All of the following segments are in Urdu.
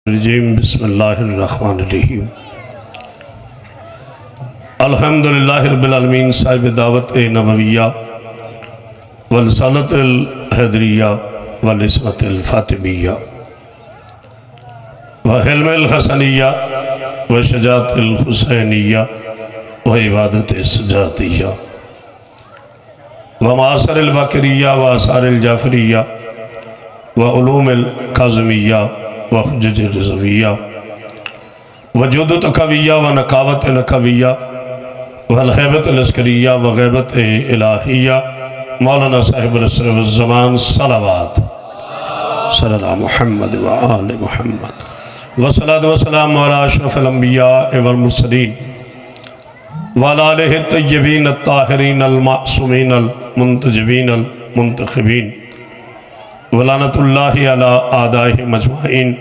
الرجیم بسم اللہ الرحمن الرحیم الحمدللہ رب العالمین صاحب دعوت نبویہ والرسالت الحیدریہ والعصمت الفاطمیہ وحلم الحسنیہ وشجاعت الحسینیہ وعبادت السجادیہ ومعاصر الباقریہ وآثار الجعفریہ وعلوم القاظمیہ وحجج الرضویہ وجود تقویہ ونقاوت نقویہ والحیبت العسکریہ وغیبت الہیہ مولانا صاحب العصر والزمان صلوات صلی اللہ محمد وآل محمد وصلاة والسلام علی اشرف الانبیاء والمرسلین وعلی آلہ الطیبین الطاہرین المعصومین المنتجبین المنتخبین ولعنت اللہ علی اعدائہ مجمعین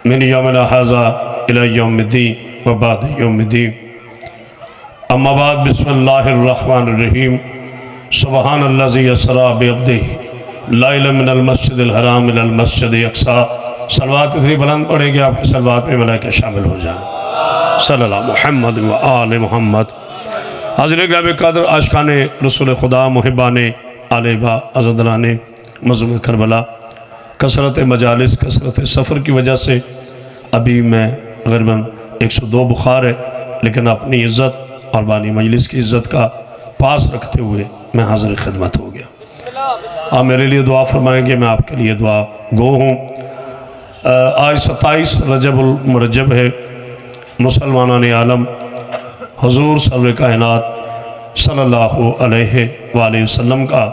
من یومنا ھذا الی یوم الدین وبعد یوم الدین اما بعد بسم اللہ الرحمن الرحیم سبحان الذی اسریٰ بعبدہ لیلا من المسجد الحرام الی المسجد الاقصی صلوات اتنی بلند پڑھیں گے آپ کے صلوات میں ملائکہ شامل ہو جائیں صلی اللہ محمد و آل محمد حاضرین گرامی قدر عاشقان رسول خدا محبان آل با عزدلان مظلوم کربلا کثرت مجالس کثرت سفر کی وجہ سے ابھی میں غرباً 102 بخار ہے لیکن اپنی عزت اور بانی مجلس کی عزت کا پاس رکھتے ہوئے میں حاضر خدمت ہو گیا آپ میرے لیے دعا فرمائیں گے میں آپ کے لیے دعا گو ہوں آج 27 رجب المرجب ہے مسلمانان عالم حضور سرور کائنات صلی اللہ علیہ وآلہ وسلم کا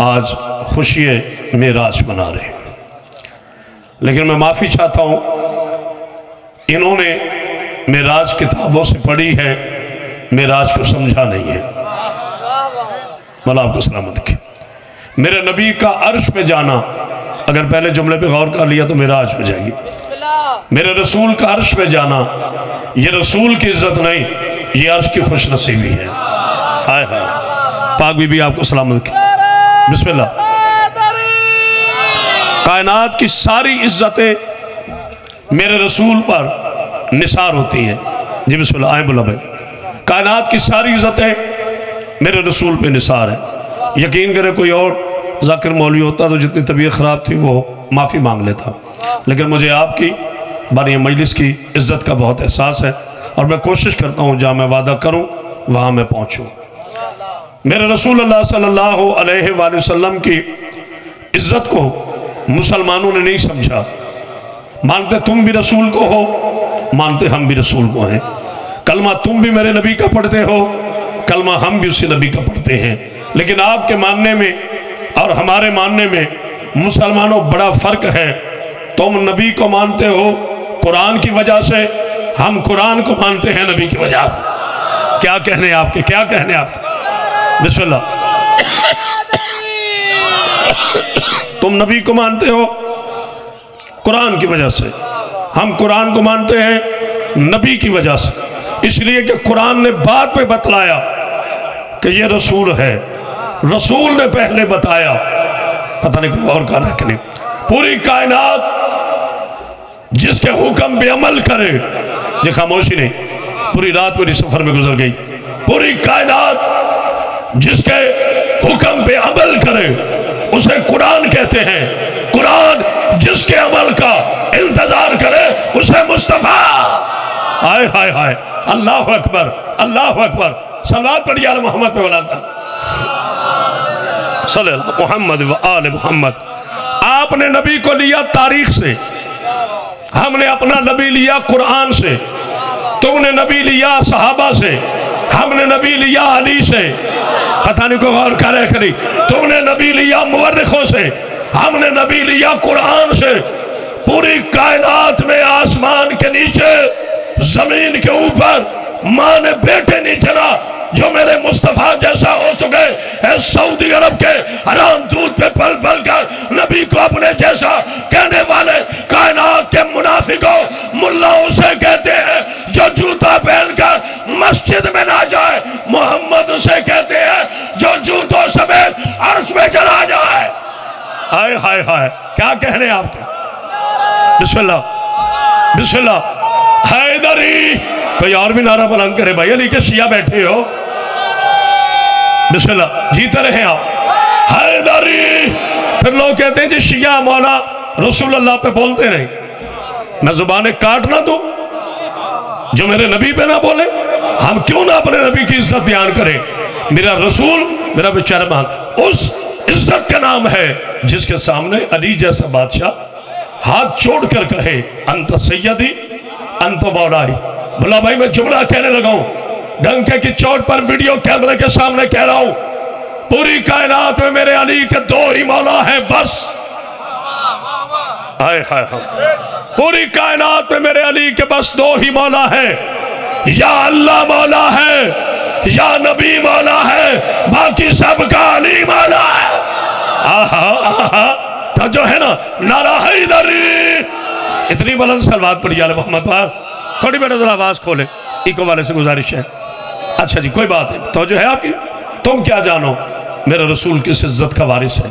آج خوشی معراج منا رہے ہیں لیکن میں معافی چاہتا ہوں انہوں نے معراج کتابوں سے پڑھی ہے معراج کو سمجھا نہیں ہے مولا آپ کو سلامت کی میرے نبی کا عرش پہ جانا اگر پہلے جملے پہ غور کر لیا تو معراج ہو جائے گی میرے رسول کا عرش پہ جانا یہ رسول کی عزت نہیں یہ عرش کی خوش نصیبی ہے ہائے ہائے پاک بی بی آپ کو سلامت کی بسم اللہ کائنات کی ساری عزتیں میرے رسول پر نثار ہوتی ہیں جی بسم اللہ آئیں بلا بھائی کائنات کی ساری عزتیں میرے رسول پہ نثار ہیں یقین کرے کوئی اور ذاکر مولوی ہوتا تو جتنی طبیعت خراب تھی وہ معافی مانگ لیتا لیکن مجھے آپ کی بانی مجلس کی عزت کا بہت احساس ہے اور میں کوشش کرتا ہوں جہاں میں وعدہ کروں وہاں میں پہنچوں میرے رسول اللہ صلی اللہ علیہ وآلہ وسلم کی عزت کو مسلمانوں نے نہیں سمجھا مانتے تم بھی رسول کو ہو مانتے ہم بھی رسول کو ہیں کلمہ تم بھی میرے نبی کا پڑھتے ہو کلمہ ہم بھی اسی نبی کا پڑھتے ہیں لیکن آپ کے ماننے میں اور ہمارے ماننے میں مسلمانوں بڑا فرق ہے تم نبی کو مانتے ہو قرآن کی وجہ سے ہم قرآن کو مانتے ہیں نبی کی وجہ سے کیا کہنے آپ کے کیا کہنے آپ کے بسم اللہ تم نبی کو مانتے ہو قرآن کی وجہ سے ہم قرآن کو مانتے ہیں نبی کی وجہ سے اس لیے کہ قرآن نے بعد پہ بتلایا کہ یہ رسول ہے رسول نے پہلے بتایا پتہ نہیں کوئی اور کہا کہ نہیں پوری کائنات جس کے حکم پہ عمل کرے یہ خاموشی نہیں پوری رات میری سفر میں گزر گئی پوری کائنات جس کے حکم پہ عمل کرے اسے قرآن کہتے ہیں قرآن جس کے عمل کا انتظار کرے اسے مصطفیٰ آئے ہائے ہائے اللہ اکبر صلوات پڑھی آل محمد پہ ولاتا صلی اللہ محمد و آل محمد آپ نے نبی کو لیا تاریخ سے ہم نے اپنا نبی لیا قرآن سے تم نے نبی لیا صحابہ سے ہم نے نبی لیا علی سے پتہ نہیں کوئی غور کرے کہ نہیں تم نے نبی لیا مورخوں سے ہم نے نبی لیا قرآن سے پوری کائنات میں آسمان کے نیچے زمین کے اوپر ماں نے بیٹے نہیں چلا جو میرے مصطفیٰ جیسا ہو چکے اے سعودی عرب کے حرام دودھ پہ پل پل کر نبی کو اپنے جیسا کہنے والے کائنات کے منافقوں ملاؤں سے کہتے ہیں جو جوتا پہن کر مسجد میں نہ جائے محمد اسے کہتے ہیں جو جوتوں سمیت عرش میں چلا جائے ہائے ہائے ہائے کیا کہنے آپ کے بسم اللہ بسم اللہ حیدری. کوئی اور بھی نعرہ بلند کرے بھائی. علی کے شیعہ بیٹھے ہو. بسم اللہ جیتے رہے آپ. حیدری. پھر لوگ کہتے ہیں جی شیعہ مولا رسول اللہ پہ بولتے نہیں. میں زبانیں کاٹ نہ دوں جو میرے نبی پہ نہ بولے. ہم کیوں نہ اپنے نبی کی عزت بیان کریں. میرا رسول میرا بیچارہ مان اس عزت کا نام ہے جس کے سامنے علی جیسا بادشاہ ہاتھ چھوڑ کر کہے انت سیدی انت مولائی. بلا بھائی میں جملہ کہنے لگا ہوں ڈنکے کی چوٹ پر ویڈیو کیمرے کے سامنے کہہ رہا ہوں پوری کائنات میں میرے علی کے دو ہی مولا ہیں بس. پوری کائنات میں میرے علی کے بس دو ہی مولا ہیں. یا اللہ مولا ہے یا نبی مولا ہے باقی سب کا علی مولا ہے. آہا آہا تو جو ہے نا نعرہ حیدری. اتنی بلند صلوات پڑھی آل محمد پر. تھوڑی بیٹا ذرا آواز کھولے. ایکو والے سے گزارش ہے. اچھا جی کوئی بات ہے. تو جو ہے آپ کی تم کیا جانو میرے رسول کس عزت کا وارث ہے.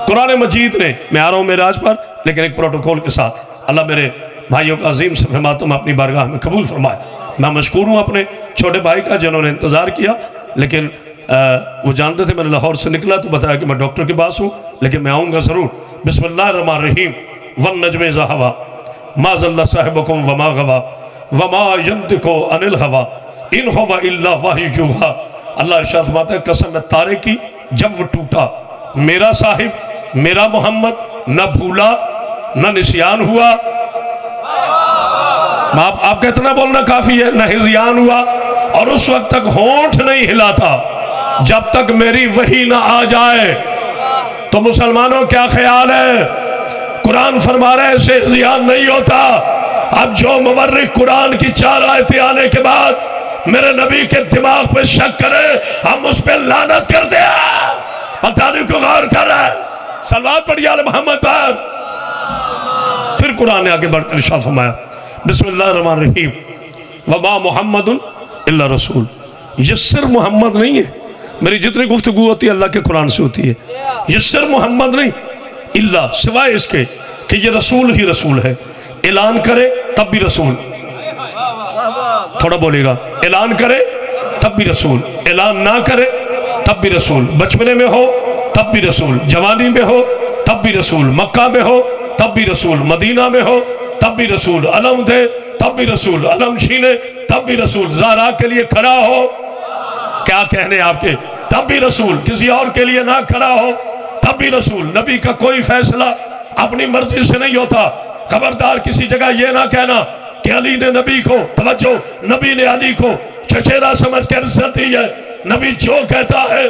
قرآن مجید نے میں آ رہا ہوں معراج پر لیکن ایک پروٹوکول کے ساتھ. اللہ میرے بھائیوں کا عظیم صفحہ ماتم اپنی بارگاہ میں قبول فرمائے. میں مشکور ہوں اپنے چھوٹے بھائی کا جنہوں نے انتظار کیا لیکن وہ جانتے تھے میں نے لاہور سے نکلا تو بتایا کہ میں ڈاکٹر کے پاس ہوں لیکن میں آؤں گا ضرور. بسم اللہ الرحمن الرحیم. والنجم اذا ہوا ما ضل صاحبکم وما غوا وما ينطق عن الهوى ان هو الا وحی یوحی. اللہ ارشاد فرماتا ہے قسم ہے تارے کی جب وہ ٹوٹا میرا صاحب میرا محمد نہ بھولا نہ نسیان ہوا. آپ کا اتنا بولنا کافی ہے. نہ ہزیان ہوا اور اس وقت تک ہونٹ نہیں ہلاتا جب تک میری وحی نہ آ جائے. تو مسلمانوں کیا خیال ہے قرآن فرما رہے ایسے ہزیان نہیں ہوتا. اب جو مورخ قرآن کی 4 آیتیں آنے کے بعد میرے نبی کے دماغ پہ شک کرے ہم اس پہ لعنت کرتے ہیں. پتہ نہیں کو غور کر رہا ہے. صلوات پڑھی آل محمد پر. پھر قرآن نے آگے بڑھ کر ارشاد فرمایا بسم اللہ الرحمن الرحیم. وما محمد الا رسول. یہ صرف محمد نہیں ہے. میری جتنی گفتگو ہوتی ہے اللہ کے قرآن سے ہوتی ہے. یہ صرف محمد نہیں اللہ سوائے اس کے کہ یہ رسول ہی رسول ہے. اعلان کرے تب بھی رسول. تھوڑا بولے گا. اعلان کرے تب بھی رسول. اعلان نہ کرے تب بھی رسول. بچپنے میں ہو تب بھی رسول. جوانی میں ہو تب بھی رسول. مکہ میں ہو تب بھی رسول. مدینہ میں ہو تب بھی رسول. علم دے تب بھی رسول. علم چھینے تب بھی رسول. زہرا کے لیے کھڑا ہو کیا کہنے آپ کے تب بھی رسول. کسی اور کے لیے نہ کھڑا ہو تب بھی رسول. نبی کا کوئی فیصلہ اپنی مرضی سے نہیں ہوتا. خبردار کسی جگہ یہ نہ کہنا کہ علی نے نبی کو توجہ نبی نے علی کو چچیرا سمجھ کر عزت دی ہے. نبی جو کہتا ہے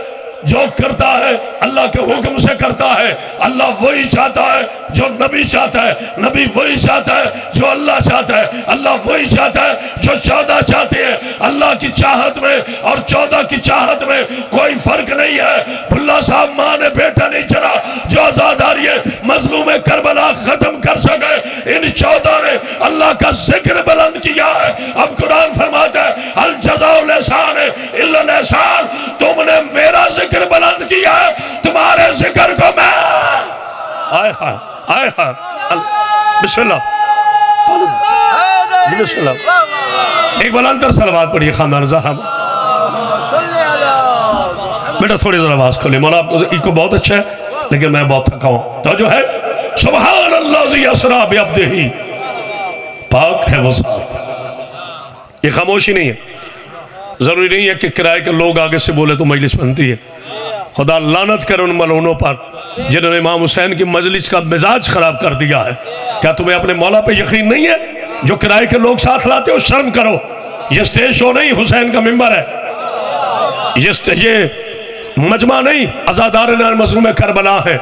جو کرتا ہے اللہ کے حکم سے کرتا ہے. اللہ وہی چاہتا ہے جو نبی چاہتا ہے. نبی وہی چاہتا ہے جو اللہ چاہتا ہے. اللہ وہی چاہتا ہے جو 14 چاہتے ہیں. اللہ کی چاہت میں اور 14 کی چاہت میں کوئی فرق نہیں ہے. بھلا صاحب ماں نے بیٹا نہیں چلا جو آزاداری مظلوم کربلا ختم کر سکے. ان 14 نے اللہ کا ذکر بلند کیا ہے. اب قرآن فرماتا ہے الجزاء الاحسان الا الاحسان. تم نے میرا ذکر بلند کیا ہے تمہارے ذکر کو میں آئے آئے بسم اللہ بسم اللہ. ایک بلندر صلوات پڑھیے خاندان زہرا. بیٹا تھوڑی ذرا آواز کھولے. مولا آپ کو ایکو بہت اچھا ہے لیکن میں بہت تھکا ہوں. تو جو ہے سبحان اللہ ذی اسریٰ بعبدہ پاک ہے وہ ذات. یہ خاموشی نہیں ہے. ضروری نہیں ہے کہ کرائے کے لوگ آگے سے بولے تو مجلس بنتی ہے. خدا لعنت کر ان ملعونوں پر جنہوں نے امام حسین کی مجلس کا مزاج خراب کر دیا ہے. کیا تمہیں اپنے مولا پہ یقین نہیں ہے جو کرائے کے لوگ ساتھ لاتے ہو؟ شرم کرو. یہ سٹیج شو نہیں حسین کا ممبر ہے. یہ مجمع نہیں عزادارِ مظلوم کربلا ہے.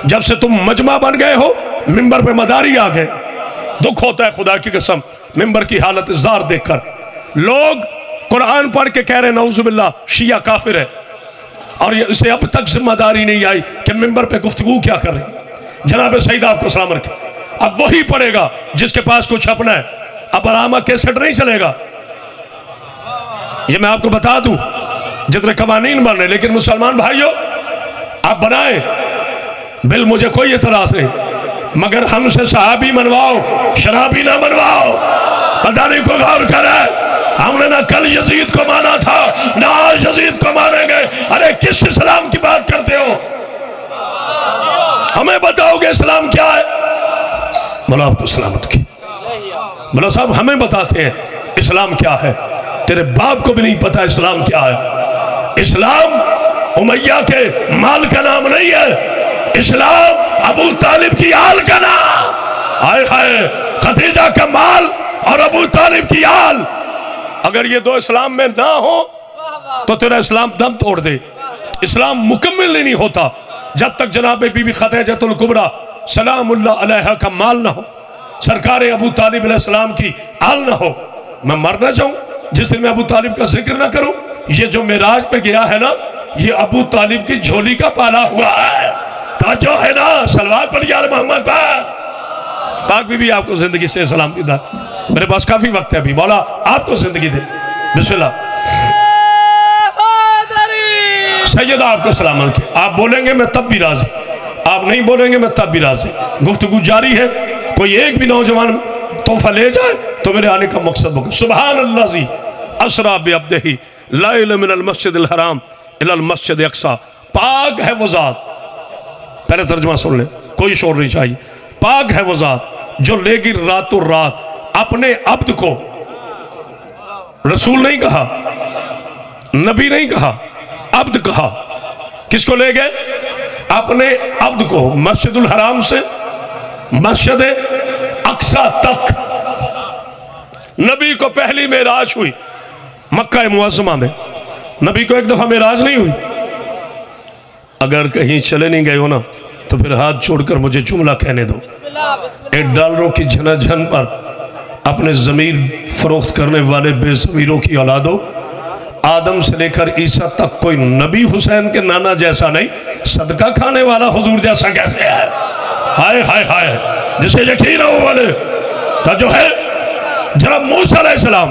جب سے تم مجمع بن گئے ہو ممبر پہ مداری آ گئے. دکھ ہوتا ہے خدا کی قسم ممبر کی حالت زار دیکھ کر. لوگ قرآن پڑھ کے کہہ رہے نعوذ باللہ شیعہ کافر ہے اور اسے اب تک ذمہ داری نہیں آئی کہ ممبر پہ گفتگو کیا کر رہے. جناب سعید آپ کو سلام رکھے. اب وہی پڑھے گا جس کے پاس کچھ اپنا ہے. اب علامہ کیسٹ نہیں چلے گا. یہ میں آپ کو بتا دوں جتنے قوانین بن رہے لیکن مسلمان بھائیوں آپ بنائیں. بل مجھے کوئی اعتراض نہیں مگر ہم سے صحابی منواؤ، شرابی نہ منواؤ۔ پتہ نہیں کو غور کرے، ہم نے نہ کل یزید کو مانا تھا نہ آج یزید کو مانیں گے۔ ارے کس اسلام کی بات کرتے ہو؟ ہمیں بتاؤ گے اسلام کیا ہے؟ مولا آپ کو سلامت کی۔ مولا صاحب ہمیں بتاتے ہیں اسلام کیا ہے، تیرے باپ کو بھی نہیں پتا اسلام کیا ہے۔ اسلام امیہ کے مال کا نام نہیں ہے، اسلام ابو طالب کی آل کا نام۔ آئے ہائے، خدیجہ کا مال اور ابو طالب کی آل، اگر یہ دو اسلام میں نہ ہو تو تیرا اسلام دم توڑ دے۔ اسلام مکمل نہیں ہوتا جب تک جناب بی بی خدیجہ الکبریٰ سلام اللہ علیہا کا مال نہ ہو، سرکار ابو طالب علیہ السلام کی آل نہ ہو۔ میں مرنا چاہوں جس دن میں ابو طالب کا ذکر نہ کروں۔ یہ جو معراج پہ گیا ہے نا، یہ ابو طالب کی جھولی کا پالا ہوا ہے۔ توجہ ہے نا، صلوات پڑھ یا محمد پاک۔ پاک بی بی آپ کو زندگی سے سلامتی دا۔ میرے پاس کافی وقت ہے ابھی، مولا آپ کو زندگی دے۔ بسم اللہ۔ سیدہ آپ کو سلامت کی۔ آپ بولیں گے میں تب بھی راضی، آپ نہیں بولیں گے میں تب بھی راضی۔ گفتگو جاری ہے، کوئی ایک بھی نوجوان تحفہ لے جائے تو میرے آنے کا مقصد ہوگا۔ سبحان اللہ اسرا بعبدہ لیلا من المسجد الحرام الی المسجد اقصی۔ پاک ہے وہ ذات، پہلے ترجمہ سن لیں، کوئی شور نہیں چاہیے۔ پاک ہے وہ ذات جو لے گی رات و رات اپنے عبد کو، رسول نہیں کہا، نبی نہیں کہا، عبد کہا۔ کس کو لے گئے؟ اپنے عبد کو مسجد الحرام سے مسجد اقصی تک۔ نبی کو پہلی معراج ہوئی مکہ معظمہ میں، نبی کو ایک دفعہ معراج نہیں ہوئی۔ اگر کہیں چلے نہیں گئے ہو نا تو پھر ہاتھ چھوڑ کر مجھے جملہ کہنے دو۔ $1 کی جھنا جھن پر اپنے ضمیر فروخت کرنے والے بے ضمیروں کی اولادوں، آدم سے لے کر عیسیٰ تک کوئی نبی حسین کے نانا جیسا نہیں، صدقہ کھانے والا حضور جیسا کیسے ہے؟ ہائے ہائے ہائے، جسے یقین ہو والے تا جو ہے۔ جناب موسیٰ علیہ السلام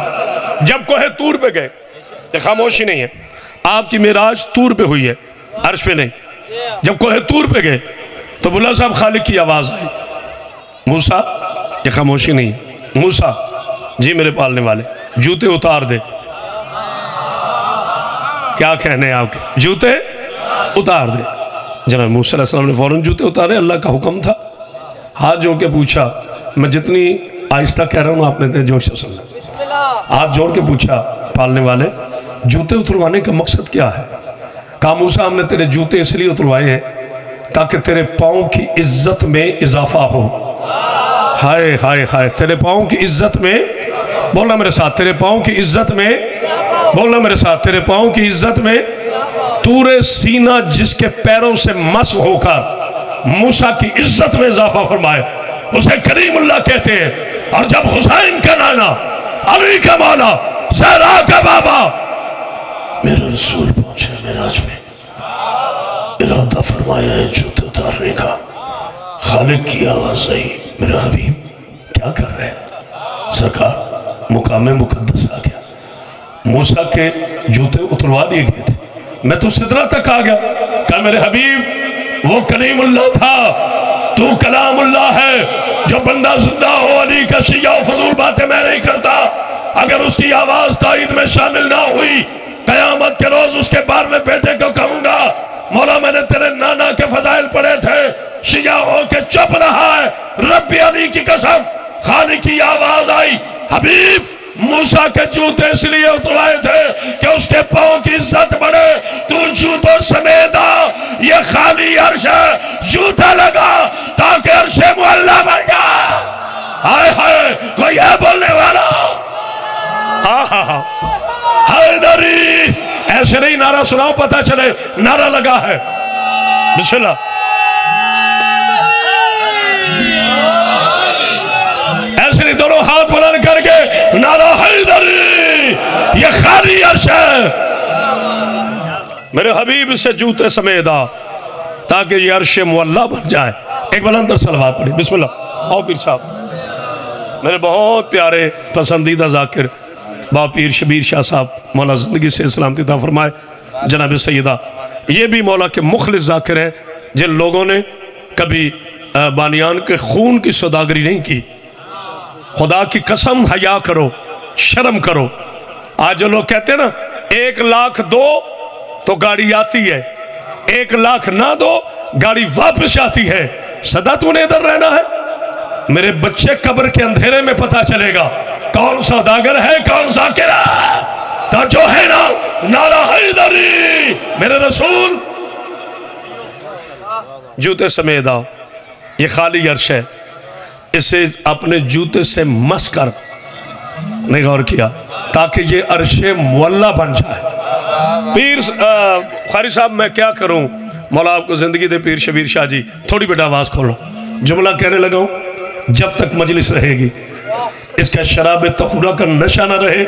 جب کوہ طور پہ گئے، یہ خاموشی نہیں ہے، آپ کی معراج طور پہ ہوئی ہے، عرش پہ نہیں۔ جب کوہ طور پہ گئے تو بلا صاحب خالق کی آواز آئی، موسیٰ، یہ خاموشی نہیں ہے، موسیٰ جی میرے پالنے والے جوتے اتار دے۔ کیا کہنے ہیں آپ کے؟ جوتے اتار دے۔ جناب موسیٰ علیہ السلام نے فوراً جوتے اتارے، اللہ کا حکم تھا۔ ہاتھ جوڑ کے پوچھا، میں جتنی آہستہ کہہ رہا ہوں آپ نے جوش سے سننا۔ ہاتھ جوڑ کے پوچھا، پالنے والے جوتے اتروانے کا مقصد کیا ہے؟ کہا موسیٰ ہم نے تیرے جوتے اس لیے اتروائے ہیں تاکہ تیرے پاؤں کی عزت میں اضافہ ہو۔ ہائے ہائے ہائے، تیرے پاؤں کی عزت میں، بولنا میرے ساتھ، تیرے پاؤں کی عزت میں، بولنا میرے ساتھ، تیرے پاؤں کی عزت میں۔ طور سینہ جس کے پیروں سے مس ہو کر موسیٰ کی عزت میں اضافہ فرمائے، اسے کریم اللہ کہتے ہیں۔ اور جب حسین کا نانا، علی کا مولا، زہرا کا بابا، میرے رسول پہنچے معراج میں، ارادہ فرمایا ہے جوتے اتارنے کا۔ خالق کی آواز آئی، میرا حبیب کیا کر رہے ہیں؟ سرکار مقام مقدس آ گیا، موسیٰ کے جوتے اتروا لیے گئے تھے، میں تو سدرہ تک آ گیا۔ کہا میرے حبیب وہ کلیم اللہ تھا، تو کلام اللہ ہے۔ جو بندہ زندہ ہو علی کا شیعہ و فضول باتیں میں نہیں کرتا، اگر اس کی آواز تائید میں شامل نہ ہوئی، قیامت کے روز اس کے بارے میں بیٹے کو کہوں گا مولا میں نے تیرے نانا کے فضائل پڑھے تھے، شیعہ ہو کے چپ رہا ہے۔ رب علی کی قسم، خالق کی آواز آئی، حبیب موسیٰ کے جوتے اس لیے اتروائے تھے کہ اس کے پاؤں کی عزت بڑھے، تو جوتوں سمیت آ، یہ خالی عرش ہے، جوتا لگا تاکہ عرش معلیٰ بن جائے۔ ہائے ہائے، کوئی ہے بولنے والا؟ آہا حیدری، ایسے نہیں نعرہ سناؤ پتہ چلے نعرہ لگا ہے۔ بسم اللہ۔ ایسے نہیں، دونوں ہاتھ بلند کر کے نعرہ حیدری، یہ خالی عرش ہے۔ میرے حبیب سے جوتے سمیت آ تاکہ یہ عرش معلیٰ بن جائے۔ ایک بلندر صلوات پڑھی، بسم اللہ۔ آؤ پیر صاحب، میرے بہت پیارے پسندیدہ ذاکر بابا پیر شبیر شاہ صاحب، مولا زندگی سے سلامتی عطا فرمائے۔ جناب سیدہ یہ بھی مولا کے مخلص ذاکر ہیں، جن لوگوں نے کبھی بانیان کے خون کی سوداگری نہیں کی. خدا کی قسم حیا کرو، شرم کرو. آج جو لوگ کہتے ہیں نا 1 لاکھ دو تو گاڑی آتی ہے، 1 لاکھ نہ دو گاڑی واپس آتی ہے. سدا تو نے ادھر رہنا ہے؟ میرے بچے قبر کے اندھیرے میں پتہ چلے گا کون سوداگر ہے کون ذاکر ہے. تا جو ہے نا نعرہ حیدری میرے رسول. جوتے سمیت آؤ، یہ خالی عرش ہے، اسے اپنے جوتے سے مس کر نہیں غور کیا تاکہ یہ عرش معلیٰ بن جائے. پیر خاری صاحب میں کیا کروں، مولا آپ کو زندگی دے پیر شبیر شاہ جی. تھوڑی بیٹا آواز کھولو. جملہ کہنے لگا ہوں، جب تک مجلس رہے گی اس کا شراب طہورہ کا نشہ نہ رہے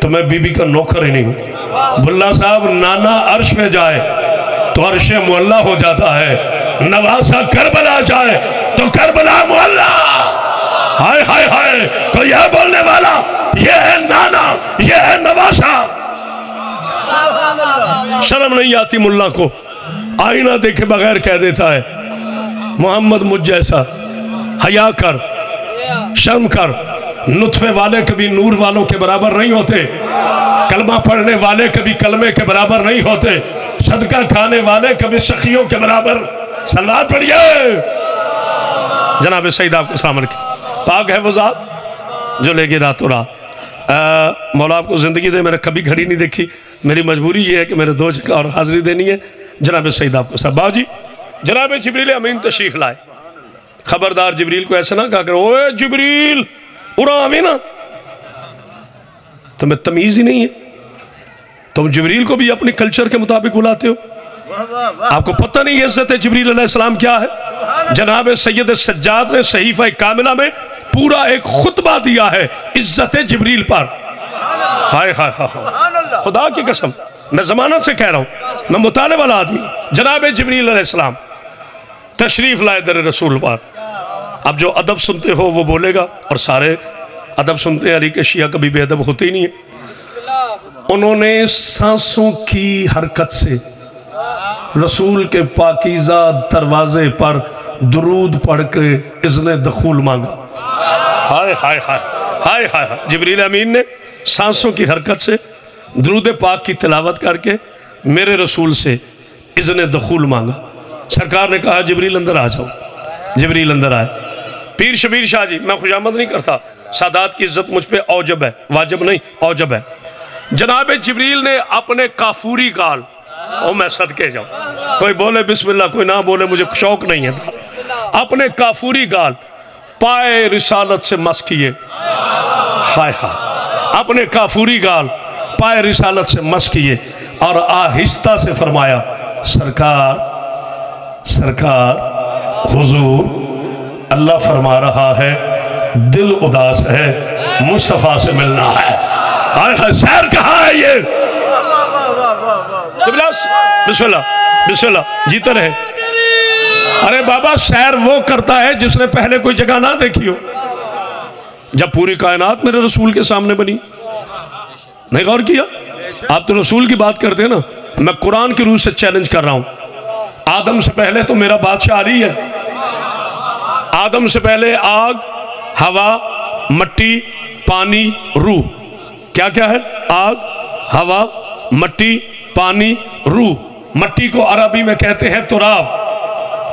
تو میں بی بی کا نوکر ہی نہیں ہوں. بلّہ صاحب نانا عرش پہ جائے تو عرش معلیٰ ہو جاتا ہے، نواسہ کربلا جائے تو کربلا معلیٰ. ہائے ہائے ہائے، تو یہ بولنے والا یہ ہے نانا، یہ ہے نواسہ. شرم نہیں آتی ملا کو، آئینہ دیکھے بغیر کہہ دیتا ہے محمد مجھ جیسا. حیا کر، شرم کر. نطفے والے کبھی نور والوں کے برابر نہیں ہوتے، کلمہ پڑھنے والے کبھی کلمے کے برابر نہیں ہوتے، صدقہ کھانے والے کبھی سخیوں کے برابر. صلوات پڑھیے. جناب سید آپ کو سلام علیکم. پاک ہے وہ ذات جو لے گی رات و رات. مولا آپ کو زندگی دے. میں نے کبھی گھڑی نہیں دیکھی، میری مجبوری یہ ہے کہ میں نے 2 جگہ اور حاضری دینی ہے. جناب سید آپ کو سلام. باؤ جی جناب جبریل امین تشریف لائے. خبردار جبریل کو ایسا نہ کہا کرو اوے جبریل اڑا آوے نا، تمہیں تمیز ہی نہیں ہے. تم جبریل کو بھی اپنی کلچر کے مطابق بلاتے ہو. آپ کو پتہ نہیں عزت جبریل علیہ السلام کیا ہے. جناب سید سجاد نے صحیفہ کاملہ میں پورا ایک خطبہ دیا ہے عزت جبریل پر. ہائے ہائے ہائے، خدا کی قسم میں زمانہ سے کہہ رہا ہوں، میں مطالعے والا آدمی. جناب جبریل علیہ السلام تشریف لائے در رسول پر. اب جو ادب سنتے ہو وہ بولے گا، اور سارے ادب سنتے ہیں. علی کے شیعہ کبھی بے ادب ہوتے ہی نہیں ہے. انہوں نے سانسوں کی حرکت سے رسول کے پاکیزہ دروازے پر درود پڑھ کے اذن دخول مانگا. ہائے ہائے ہائے ہائے ہائے. جبریل امین نے سانسوں کی حرکت سے درود پاک کی تلاوت کر کے میرے رسول سے اذن دخول مانگا. سرکار نے کہا جبریل اندر آ جاؤ. جبریل اندر آئے. پیر شبیر شاہ جی میں خوشامد نہیں کرتا، سادات کی عزت مجھ پہ اوجب ہے، واجب نہیں اوجب ہے. جناب جبریل نے اپنے کافوری گال، او میں صدقے جاؤں، کوئی بولے بسم اللہ کوئی نہ بولے مجھے شوق نہیں ہے تھا، اپنے کافوری گال پائے رسالت سے مس کیے. ہائے ہائے، اپنے کافوری گال پائے رسالت سے مس کیے اور آہستہ سے فرمایا سرکار سرکار حضور اللہ فرما رہا ہے دل اداس ہے مصطفیٰ سے ملنا ہے. ہائے ہائے، سیر کہاں ہے یہ؟ بسم اللہ بسم اللہ جیتے رہے. ارے بابا سیر وہ کرتا ہے جس نے پہلے کوئی جگہ نہ دیکھی ہو. جب پوری کائنات میرے رسول کے سامنے بنی، نہیں غور کیا؟ آپ تو رسول کی بات کرتے ہیں نا، میں قرآن کی روح سے چیلنج کر رہا ہوں. آدم سے پہلے تو میرا بادشاہ علی ہے. آدم سے پہلے آگ، ہوا، مٹی، پانی، روح. کیا کیا ہے؟ آگ، ہوا، مٹی، پانی، روح. مٹی کو عربی میں کہتے ہیں تراب.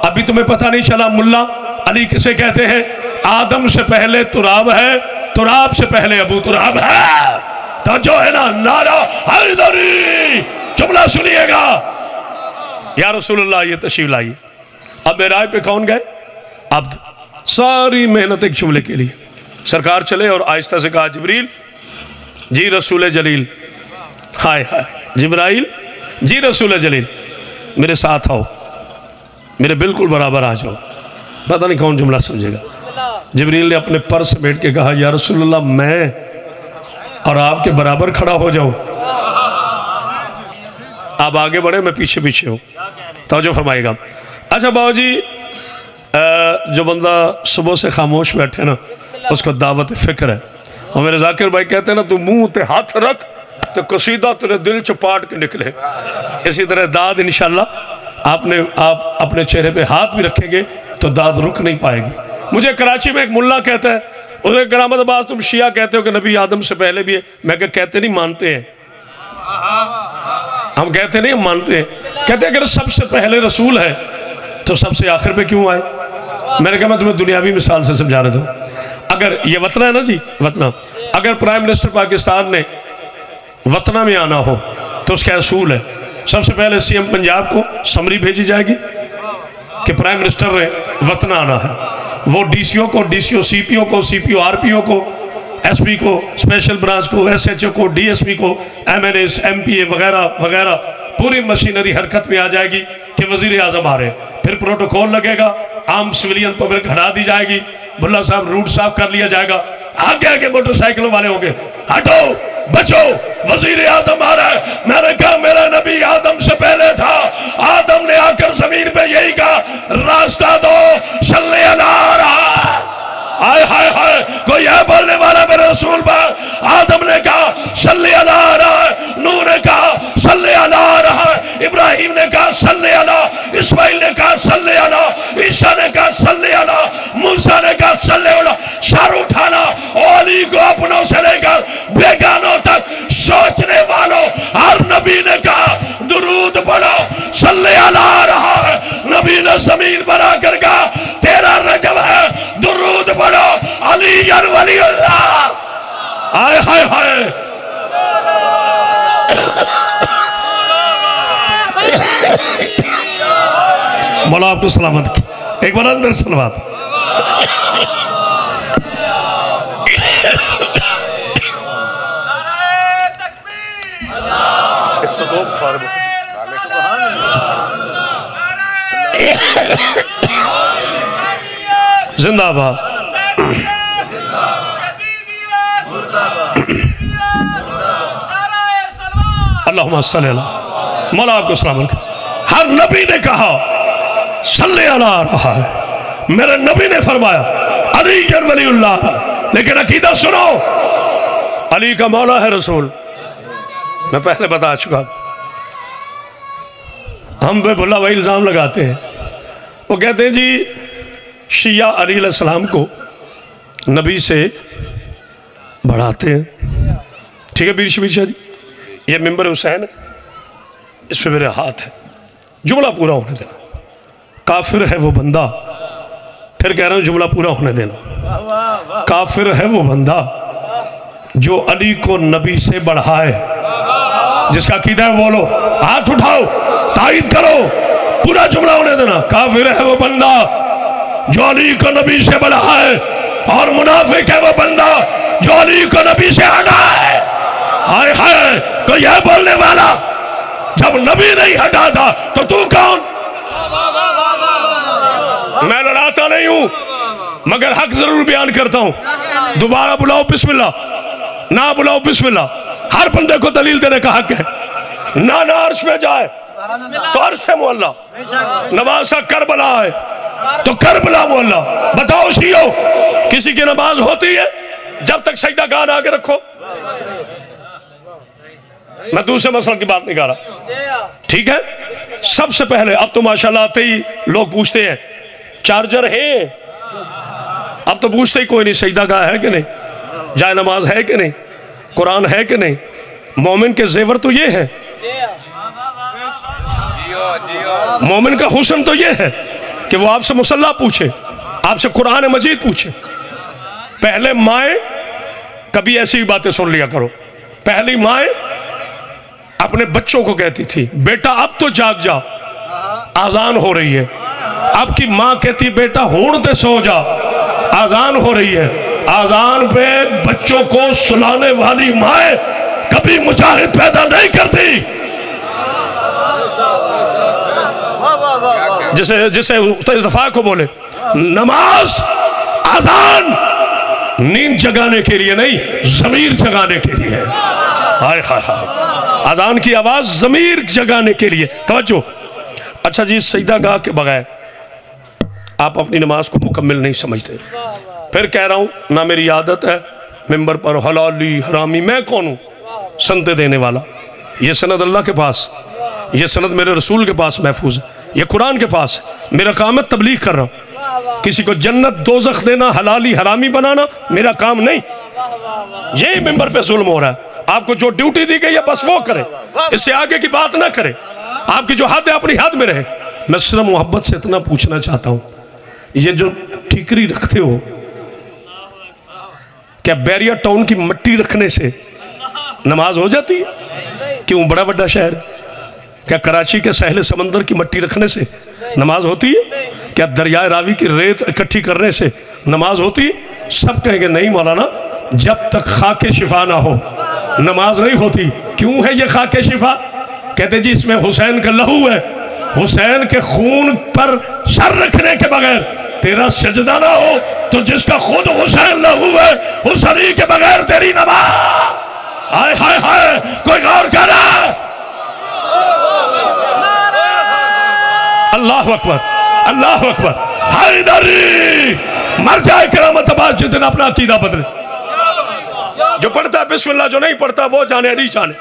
ابھی تمہیں پتہ نہیں چلا ملا علی کسے کہتے ہیں؟ آدم سے پہلے تراب ہے، تراب سے پہلے ابو تراب ہے. تو جو ہے نا نعرہ حیدری. جملہ سنیے گا. یا رسول اللہ یہ تشریف لائیے. اب معراج پہ کون گئے؟ عبد. ساری محنت ایک جملے کے لیے. سرکار چلے اور آہستہ سے کہا جبریل جی رسول جلیل. ہائے ہائے. جبرائیل جی رسول جلیل میرے ساتھ آؤ، میرے بالکل برابر آ جاؤ. پتہ نہیں کون جملہ سمجھے گا. جبریل نے اپنے پر سے بیٹھ کے کہا یا رسول اللہ میں اور آپ کے برابر کھڑا ہو جاؤں. آپ آگے بڑھیں میں پیچھے پیچھے ہوں. توجہ فرمائے گا. اچھا باؤ جی جو بندہ صبح سے خاموش بیٹھے نا اس کو دعوت فکر ہے. اور میرے ذاکر بھائی کہتے ہیں نا تو منہ تے ہاتھ رکھ تو قصیدہ تیرے دل چپاٹ کے نکلے. اسی طرح داد انشاءاللہ آپ اپنے چہرے پہ ہاتھ بھی رکھیں گے تو داد رک نہیں پائے گی۔ مجھے کراچی میں ایک ملا کہتا ہے، اسے کرامت عباس تم شیعہ کہتے ہو کہ نبی آدم سے پہلے بھی ہے۔ میں کہتے نہیں، مانتے ہیں ہم، کہتے نہیں، ہم مانتے ہیں۔ کہتے ہیں اگر سب سے پہلے رسول ہے تو سب سے آخر پہ کیوں آئے؟ میں نے کہا میں تمہیں دنیاوی مثال سے سمجھا رہا تھا۔ اگر یہ وطنہ ہے نا جی، وطنہ، اگر پرائم منسٹر پاکستان نے وطنہ میں آنا ہو تو اس کا اصول ہے سب سے پہلے سی ایم پنجاب کو سمری بھیجی جائے گی کہ پرائم منسٹر نے وطنہ آنا ہے، وہ ڈی سی او کو، ڈی سی او سی پی او کو، سی پی او آر پی او کو، ایس پی کو، اسپیشل برانچ کو، ایس ایچ او کو، ڈی ایس پی کو، M N S, M P A وغیرہ وغیرہ، پوری مشینری حرکت میں آ جائے گی کہ وزیر اعظم آ رہے ہیں۔ پھر پروٹوکول لگے گا، عام سویلین پبلک ہٹا دی جائے گی، بلّہ صاحب روٹ صاف کر لیا جائے گا، آگے آگے موٹر سائیکلوں والے ہوں گے، ہٹو بچو وزیر اعظم آ رہا ہے۔ میں نے کہا میرا نبی آدم سے پہلے تھا، آدم نے آ کر زمین پہ یہی کہا راستہ دو، صلی اللہ رہا۔ آئے ہائے ہائے، کوئی ہے بولنے والا میرے رسول پر؟ آدم نے کہا صلی اللہ رہا ہے، نوح نے کہا صلی اللہ رہا ہے، ابراہیم نے کہا صلی اللہ، اسماعیل نے کہا صلی اللہ، عیسیٰ نے کہا صلی اللہ، موسیٰ نے کہا صلی اللہ۔ سر اٹھانا علی کو اپنوں سے لے کر بیگانوں تک سوچنے والوں، ہر نبی نے کہا درود پڑھو، صلی اللہ رہا ہے۔ نبی نے زمین پر آ کر کہا تیرا رجب ہے، درود پڑھو علی ولی اللہ۔ آئے ہائے ہائے، مولا آپ کو سلامت کی۔ ایک بار اندر سلوات۔ زندہ باد۔ اللہم صلی اللہ، مولا آپ کو سلامت کی۔ ہر نبی نے کہا صلی اللہ رہا ہے، میرے نبی نے فرمایا علی ولی اللہ، لیکن عقیدہ سنو، علی کا مولا ہے رسول۔ میں پہلے بتا چکا، ہم بے بھلا وہی الزام لگاتے ہیں، وہ کہتے ہیں جی شیعہ علی علیہ السلام کو نبی سے بڑھاتے ہیں۔ ٹھیک ہے پیر شبیر شاہ جی، یہ ممبر حسین ہے، اس پہ میرے ہاتھ ہے، جملہ پورا ہونے دینا۔ کافر ہے وہ بندہ، پھر کہہ رہا ہوں جملہ پورا ہونے دینا، کافر ہے وہ بندہ جو علی کو نبی سے بڑھائے۔ جس کا عقیدہ ہے بولو، ہاتھ اٹھاؤ، تائید کرو، پورا جملہ ہونے دینا۔ کافر ہے وہ بندہ جو علی کو نبی سے بڑھائے، اور منافق ہے وہ بندہ جو علی کو نبی سے ہٹائے۔ ہائے ہائے، کوئی ہے بولنے والا؟ جب نبی نہیں ہٹا تھا تو کون؟ میں لڑاتا نہیں ہوں، مگر حق ضرور بیان کرتا ہوں۔ دوبارہ بلاؤ بسم اللہ، نہ بلاؤ بسم اللہ، ہر بندے کو دلیل دینے کا حق ہے۔ نہ عرش میں جائے تو عرش سے معلّہ، نواسا کربلا ہے تو کربلا معلّہ۔ بتاؤ شیعو، کسی کی نماز ہوتی ہے جب تک سجدہ گاہ آگے رکھو؟ میں دوسرے مسئلہ کی بات نہیں کر رہا، ٹھیک ہے؟ سب سے پہلے اب تو ماشاءاللہ آتے ہی لوگ پوچھتے ہیں چارجر ہے، اب تو پوچھتے ہی کوئی نہیں سجدہ گاہ ہے کہ نہیں، جائے نماز ہے کہ نہیں، قرآن ہے کہ نہیں۔ مومن کے زیور تو یہ ہے، مومن کا حسن تو یہ ہے کہ وہ آپ سے مصلی پوچھے، آپ سے قرآن مجید پوچھے۔ پہلے مائیں کبھی ایسی باتیں سن لیا کرو، پہلی مائیں اپنے بچوں کو کہتی تھی بیٹا اب تو جاگ جا، آذان ہو رہی ہے۔ اب کی ماں کہتی بیٹا ہونتے سو جا، آذان ہو رہی ہے۔ آذان پہ بچوں کو سلانے والی مائیں کبھی مجاہد پیدا نہیں کرتی۔ جسے اتفاق کو بولے نماز آذان نیند جگانے کے لیے نہیں، ضمیر جگانے کے لیے ہے۔ ہائے ہائے ہائے، آذان کی آواز ضمیر جگانے کے لیے۔ توجہ۔ اچھا جی، سجدہ گاہ کے بغیر آپ اپنی نماز کو مکمل نہیں سمجھتے۔ پھر کہہ رہا ہوں، نہ میری عادت ہے ممبر پر حلالی حرامی، میں کون ہوں سنتے دینے والا؟ یہ سند اللہ کے پاس، یہ سند میرے رسول کے پاس محفوظ ہے، یہ قرآن کے پاس ہے، میرا کام ہے تبلیغ کر رہا ہوں۔ کسی کو جنت دوزخ دینا، حلالی حرامی بنانا میرا کام نہیں. یہی ممبر پہ ظلم ہو رہا ہے. آپ کو جو ڈیوٹی دی گئی ہے بس وہ کرے، اس سے آگے کی بات نہ کرے. آپ کی جو حد ہے اپنی حد میں رہے. میں صرف محبت سے اتنا پوچھنا چاہتا ہوں، یہ جو ٹھیکری رکھتے ہو، کیا بیریا ٹاؤن کی مٹی رکھنے سے نماز ہو جاتی ہے؟ کیوں؟ بڑا بڑا شہر. کیا کراچی کے ساحل سمندر کی مٹی رکھنے سے نماز ہوتی ہے؟ کیا دریائے راوی کی ریت اکٹھی کرنے سے نماز ہوتی ہے؟ سب کہیں گے نہیں مولانا، جب تک خاک شفا نہ ہو نماز نہیں ہوتی. کیوں ہے یہ خاک شفا؟ کہتے جی اس میں حسین کا لہو ہے. حسین کے خون پر سر رکھنے کے بغیر تیرا سجدہ نہ ہو تو جس کا خود حسین لہو ہے اس علی کے بغیر تیری نماز. ہائے ہائے ہائے، کوئی غور کرا. اللہ اکبر، اللہ اکبر. حیدری مر جائے کرامت عباس جس دن اپنا عقیدہ بدلے. جو پڑھتا ہے بسم اللہ، جو نہیں پڑھتا وہ جانے علی جانے.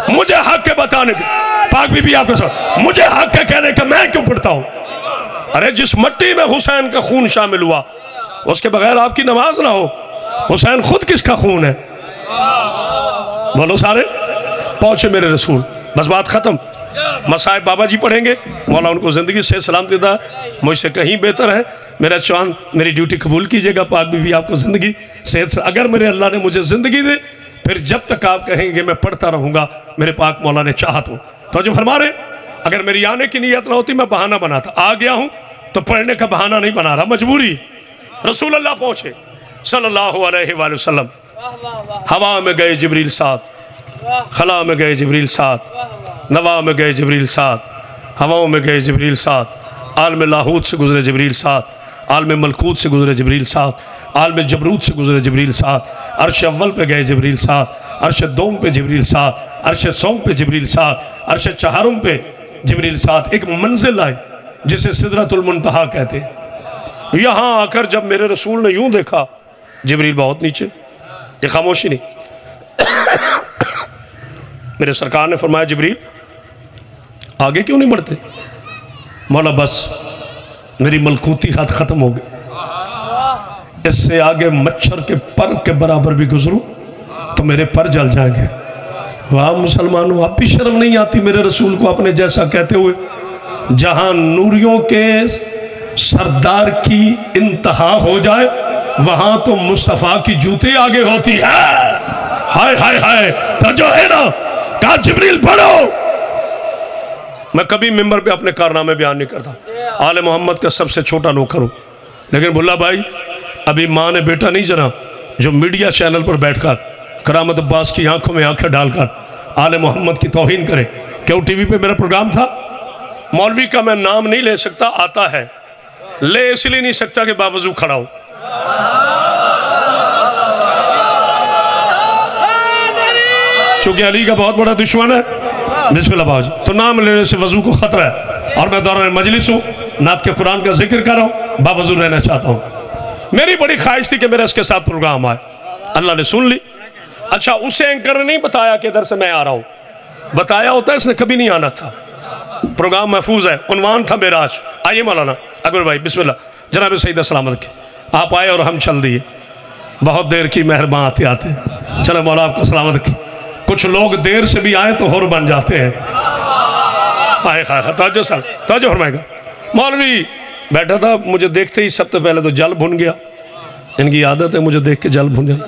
مجھے حق کے بتانے کے پاک بی بی آپ کے ساتھ، مجھے حق کے کہنے کہ میں کیوں پڑھتا ہوں. ارے جس مٹی میں حسین کا خون شامل ہوا اس کے بغیر آپ کی نماز نہ ہو. حسین خود کس کا خون ہے؟ بولو سارے. پہنچے میرے رسول، بس بات ختم. مصائب بابا جی پڑھیں گے، مولا ان کو زندگی سے سلامتی دے، مجھ سے کہیں بہتر ہے. میرا چوان میری ڈیوٹی قبول کیجئے گا. پاک بی بی آپ کو زندگی صحت سے، اگر میرے اللہ نے مجھے زندگی دے پھر جب تک آپ کہیں گے میں پڑھتا رہوں گا، میرے پاک مولا نے چاہا تو. تو جو فرما رہے، اگر میری آنے کی نیت نہ ہوتی میں بہانہ بناتا. آ گیا ہوں تو پڑھنے کا بہانہ نہیں بنا رہا، مجبوری. رسول اللہ پہنچے صلی اللہ علیہ وآلہ وسلم. ہوا میں گئے جبریل ساتھ، خلا میں گئے جبریل ساتھ، نوا میں گئے جبریل ساتھ، ہواؤں میں گئے جبریل ساتھ. عالم لاہوت سے گزرے جبریل ساتھ، عالم ملکوت سے گزرے جبریل ساتھ، عالم جبروت سے گزرے جبریل ساتھ. عرش اول پہ گئے جبریل ساتھ، عرش دوم پہ جبریل ساتھ، عرش سوم پہ جبریل ساتھ، عرش چہارم پہ جبریل ساتھ. ایک منزل آئی جسے سدرۃ المنتہا کہتے ہیں. یہاں آ کر جب میرے رسول نے یوں دیکھا، جبریل بہت نیچے، یہ خاموشی نہیں. میرے سرکار نے فرمایا جبریل آگے کیوں نہیں بڑھتے؟ مولا بس میری ملکوتی حد ختم ہو گئی، اس سے آگے مچھر کے پر کے برابر بھی گزروں تو میرے پر جل جائیں گے. واہ مسلمانوں، آپ بھی شرم نہیں آتی میرے رسول کو اپنے جیسا کہتے ہوئے؟ جہاں نوریوں کے سردار کی انتہا ہو جائے وہاں تو مصطفیٰ کی جوتے آگے ہوتی ہے. ہائے ہائے ہائے، تو جو ہے نا کہا جبریل پڑھو. میں کبھی ممبر پہ اپنے کارنامے بیان نہیں کرتا، آل محمد کا سب سے چھوٹا نوکر ہوں. لیکن بھلا بھائی ابھی ماں نے بیٹا نہیں جنا جو میڈیا چینل پر بیٹھ کر کرامت عباس کی آنکھوں میں آنکھیں ڈال کر آل محمد کی توہین کرے. کیوں ٹی وی پہ میرا پروگرام تھا، مولوی کا میں نام نہیں لے سکتا، آتا ہے، لے اس لیے نہیں سکتا کہ باوضو کھڑا ہو. چونکہ علی کا بہت بڑا دشمن ہے، بسم اللہ باوجی تو نام لینے سے وضو کو خطرہ ہے. اور میں دوران مجلس ہوں، نعت کے قرآن کا ذکر کر رہا ہوں، باوضو رہنا چاہتا ہوں. میری بڑی خواہش تھی کہ میرا اس کے ساتھ پروگرام آئے، اللہ نے سن لی. اچھا اسے اینکر نے نہیں بتایا کہ ادھر سے میں آ رہا ہوں، بتایا ہوتا ہے اس نے کبھی نہیں آنا تھا. پروگرام محفوظ ہے، عنوان تھا معراج. آئیے مولانا اکبر بھائی بسم اللہ. جناب سیدہ سلامت کی آپ آئے اور ہم چل دیے. بہت دیر کی مہربان آتے آتے. چلے مولا آپ کو سلامت کی. کچھ لوگ دیر سے بھی آئے تو ہور بن جاتے ہیں. آئے خواہ توجہ سال توجہ فرمائے گا. مولوی بیٹھا تھا، مجھے دیکھتے ہی سب سے پہلے تو جل بھن گیا. ان کی عادت ہے مجھے دیکھ کے جل بھن جانا.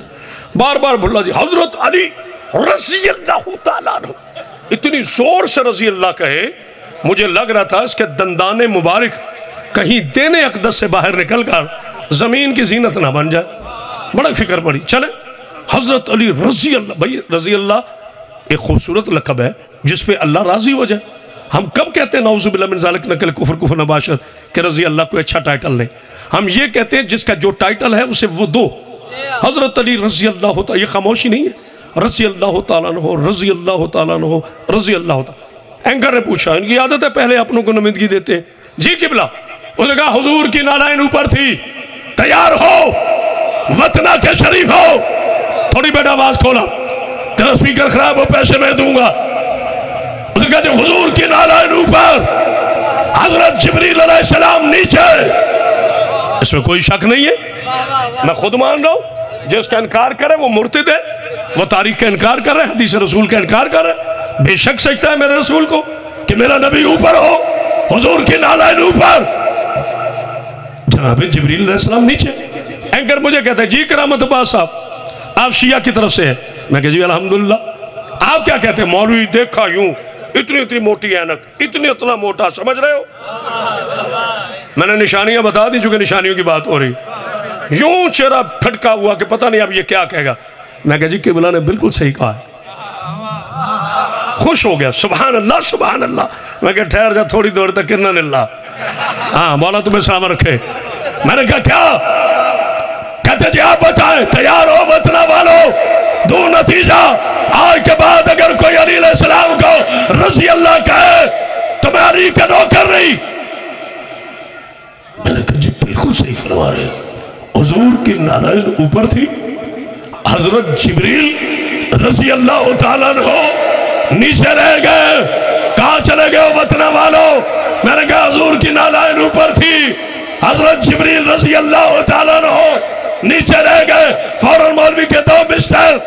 بار بار بھلا جی حضرت علی رضی اللہ تعالیٰ عنہ. اتنی زور سے رضی اللہ کہے مجھے لگ رہا تھا اس کے دندان مبارک کہیں دینے اقدس سے باہر نکل کر زمین کی زینت نہ بن جائے. بڑا فکر پڑی. چلے حضرت علی رضی اللہ. بھائی رضی اللہ ایک خوبصورت لقب ہے جس پہ اللہ راضی ہو جائے. ہم کب کہتے ہیں نعوذ باللہ من ذالک نقل کفر کفر نباشت کہ رضی اللہ کوئی اچھا ٹائٹل نہیں. ہم یہ کہتے ہیں جس کا جو ٹائٹل ہے اسے وہ دو. حضرت علی رضی اللہ تعالیٰ، یہ خاموشی نہیں ہے، رضی اللہ تعالیٰ عنہ رضی اللہ تعالیٰ عنہ رضی اللہ تعالیٰ. اینکر نے پوچھا، ان کی عادت ہے پہلے اپنوں کو نمائندگی دیتے ہیں. جی قبلہ. اس نے کہا حضور کی نالائن اوپر تھی، تیار ہو، وطنہ کے شریف ہو. تھوڑی بیٹا آواز کھولا، تیرا سپیکر خراب ہو پیسے میں دوں گا. اس نے کہا جب حضور کی نالائن اوپر، حضرت جبریل علیہ السلام نیچے، اس میں کوئی شک نہیں ہے، میں خود مان رہا ہوں۔ جس کا انکار کرے وہ مرتد ہے، وہ تاریخ کا انکار کر رہے، حدیث رسول کا انکار کر رہے، بے شک سجدہ ہے میرے رسول کو کہ میرا نبی اوپر ہو، حضور کی نالائن اوپر، جناب جبریل علیہ السلام نیچے۔ اینکر مجھے کہتا ہے جی کرامت عباس صاحب آپ شیعہ کی طرف سے ہیں، میں کہا جی الحمدللہ۔ آپ کیا کہتے ہیں؟ مولوی دیکھا یوں اتنی موٹی اینک، اتنا موٹا، سمجھ رہے ہو؟ میں نے نشانیاں بتا دی چونکہ نشانیوں کی بات ہو رہی، یوں چہرہ پھٹکا ہوا کہ پتہ نہیں اب یہ کیا کہے گا۔ میں کہا جی قبلہ نے بالکل صحیح کہا ہے۔ خوش ہو گیا، سبحان اللہ سبحان اللہ۔ میں کہا ٹھہر جا تھوڑی دور تک کرنا للہ، ہاں مولا تمہیں سلام رکھے۔ میں نے کہا کیا کہتے جی آپ بتائیں، تیار ہو وطنہ والو؟ دو نتیجہ، آج کے بعد اگر کوئی علی علیہ السلام کو رضی اللہ کہے تو میں علی کا نوکر نہیں۔ میں نے کہا جی بالکل صحیح فرما رہے ہیں، حضور کی نالائن اوپر تھی، حضرت جبریل رضی اللہ تعالیٰ عنہ نیچے رہ گئے، کہاں چلے گئے وطنہ والو؟ میں نے کہا حضور کی نالائن اوپر تھی، حضرت جبریل رضی اللہ تعالیٰ عنہ نیچے رہ گئے۔ فوراً مولوی کے دو بستر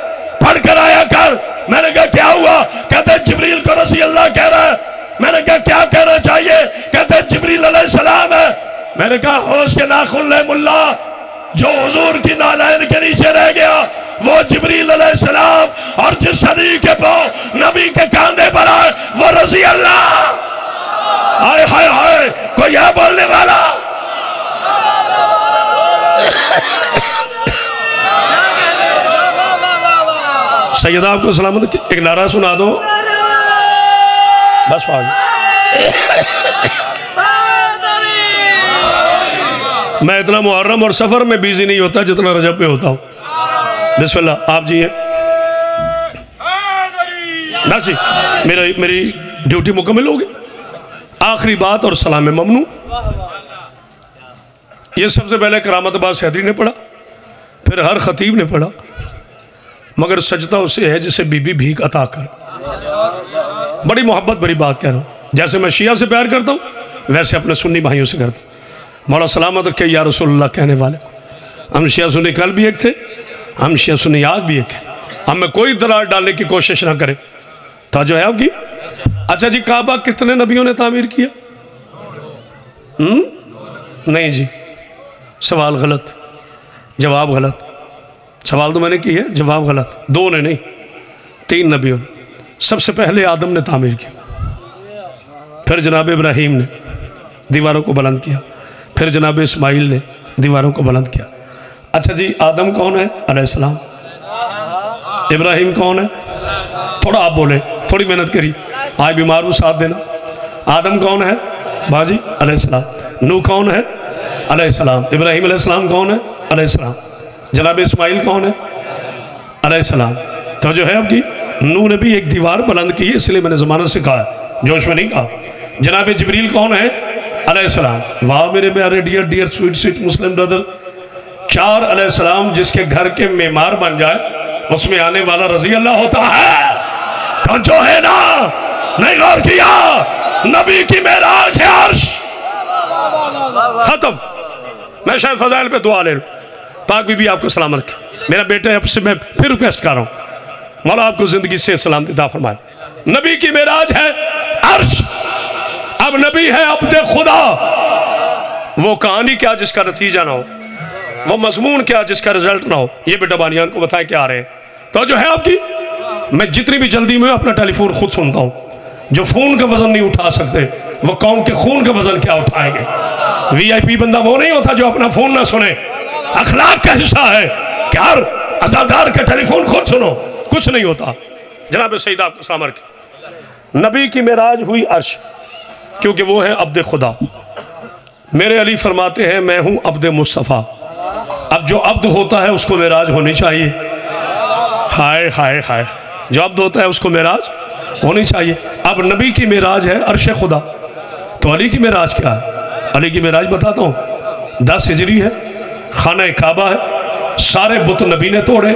پڑھ کر آیا کر۔ میں نے کہا کیا ہوا؟ کہتے جبریل کو رضی اللہ کہہ رہا ہے۔ میں نے کہا کیا کہنا چاہیے؟ کہتے جبریل علیہ السلام ہے۔ میں نے کہا ہوش کے ناخن لے ملا، جو حضور کی نالائن کے نیچے رہ گیا وہ جبریل علیہ السلام، اور جس شریع کے پاؤں نبی کے کاندھے پر آئے وہ رضی اللہ۔ ہائے ہائے ہائے، کوئی ہے بولنے والا؟ سیدہ آپ کو سلامت، ایک نعرہ سنا دو بس میں اتنا محرم اور سفر میں بیزی نہیں ہوتا جتنا رجب پہ ہوتا ہوں۔ بسم اللہ، آپ جی ہیں بس جی، میری ڈیوٹی مکمل ہوگی۔ آخری بات اور سلام ممنوع، یہ سب سے پہلے کرامت عباس حیدری نے پڑھا، پھر ہر خطیب نے پڑھا، مگر سجدہ اسے ہے جسے بی بی بھیک عطا کر۔ بڑی محبت بڑی بات کہہ رہا ہوں، جیسے میں شیعہ سے پیار کرتا ہوں ویسے اپنے سنی بھائیوں سے کرتا ہوں۔ مولا سلامت رکھے یا رسول اللہ کہنے والے کو۔ ہم شیعہ سنی کل بھی ایک تھے، ہم شیعہ سنی آج بھی ایک ہے، ہم میں کوئی درار ڈالنے کی کوشش نہ کرے۔ توجہ ہے آپ کی؟ اچھا جی، کعبہ کتنے نبیوں نے تعمیر کیا؟ نہیں جی، سوال غلط، جواب غلط۔ سوال تو میں نے کی ہے، جواب غلط۔ دو نے نہیں، 3 نبیوں نے۔ سب سے پہلے آدم نے تعمیر کیا، پھر جناب ابراہیم نے دیواروں کو بلند کیا، پھر جناب اسماعیل نے دیواروں کو بلند کیا۔ اچھا جی، آدم کون ہے؟ علیہ السلام۔ ابراہیم کون ہے؟ تھوڑا آپ بولے، تھوڑی محنت کری، آج بیمار ہوں ساتھ دینا۔ آدم کون ہے؟ باجی علیہ السلام۔ نوح کون ہے؟ علیہ السلام۔ ابراہیم علیہ السلام کون ہے؟ علیہ السلام۔ جناب اسماعیل کون ہے؟ علیہ السلام۔ تو جو ہے اب کی نوح نے بھی ایک دیوار بلند کی ہے، اس لیے میں نے زمانت سے کہا ہے، جوش میں نہیں کہا۔ جناب جبریل کون ہے؟ علیہ السلام۔ واہ میرے پیارے ڈیئر سویٹ سویٹ مسلم برادر، 4 علیہ السلام جس کے گھر کے معمار بن جائے اس میں آنے والا رضی اللہ ہوتا ہے۔ تو جو ہے نا، نہیں غور کیا، نبی کی معراج ہے عرش، ختم۔ میں شاید فضائل پہ دعا لے لوں۔ پاک بی بی آپ کو سلام رکھے۔ میرا بیٹا اب سے میں پھر ریکویسٹ کر رہا ہوں، مولا آپ کو زندگی سے سلامتی عطا فرمائے۔ نبی کی معراج ہے عرش، اب نبی ہے عبد خدا۔ وہ کہانی کیا جس کا نتیجہ نہ ہو، وہ مضمون کیا جس کا رزلٹ نہ ہو، یہ بیٹا بانیان کو بتائیں کیا آ رہے ہیں۔ تو جو ہے آپ کی، میں جتنی بھی جلدی میں اپنا ٹیلی فون خود سنتا ہوں۔ جو فون کا وزن نہیں اٹھا سکتے وہ قوم کے خون کا وزن کیا اٹھائیں گے؟ وی آئی پی بندہ وہ نہیں ہوتا جو اپنا فون نہ سنے۔ اخلاق کا حصہ ہے کہ ہر عزادار کا ٹیلی فون خود سنو، کچھ نہیں ہوتا۔ جناب سیدہ آپ کو سلام رکھے۔ نبی کی معراج ہوئی عرش، کیونکہ وہ ہے عبد خدا۔ میرے علی فرماتے ہیں میں ہوں عبد مصطفیٰ۔ اب جو عبد ہوتا ہے اس کو معراج ہونی چاہیے۔ ہائے ہائے ہائے، جو عبد ہوتا ہے اس کو معراج ہونی چاہیے۔ اب نبی کی معراج ہے عرش خدا، تو علی کی معراج کیا ہے؟ علی کی معراج بتاتا ہوں، 10 ہجری ہے، خانہ کعبہ ہے، سارے بت نبی نے توڑے،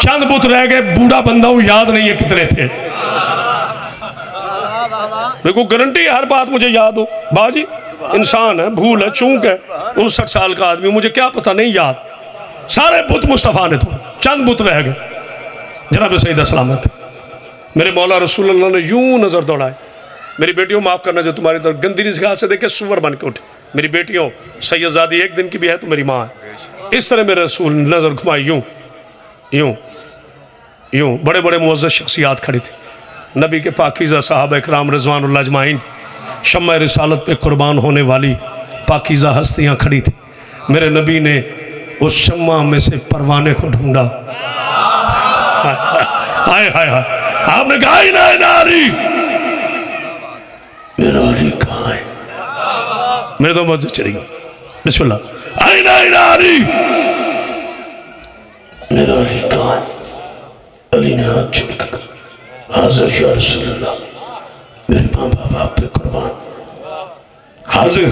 چند بت رہ گئے، بوڑھا بندہ ہوں یاد نہیں ہے کتنے تھے۔ میرے کو گارنٹی ہے ہر بات مجھے یاد ہو۔ باجی انسان ہے، بھول ہے، چونک ہے، 59 سال کا آدمی، مجھے کیا پتہ نہیں یاد، سارے بت مصطفیٰ نے تو چند بت رہ گئے جناب سیدہ سلامت۔ میرے مولا رسول اللہ نے یوں نظر دوڑائے، میری بیٹیوں معاف کرنا جو تمہاری طرف گندی نگاہ سے دیکھے سور بن کے اٹھے، میری بیٹیوں سیدزادی ایک دن کی بھی ہے تو میری ماں ہے، اس طرح میرے رسول نظر گھمائی یوں یوں یوں، بڑے بڑے معزز شخصیات کھڑی تھی، نبی کے پاکیزہ صحابہ اکرام رضوان اللہ اجمعین، شمع رسالت پہ قربان ہونے والی پاکیزہ ہستیاں کھڑی تھی، میرے نبی نے اس شمع میں سے پروانے کو ڈھونڈا، ہائے ہائے ہائے، آپ نے کہا اینا علی، میرا علی کہاں ہے؟ میرے تو موجود چلی گا، بسم اللہ، اینا علی، میرا علی کہاں ہے؟ علی نے ہاتھ چھوڑ کے کہا حاضر یا رسول اللہ، میرے ماں باپ آپ پہ قربان، حاضر،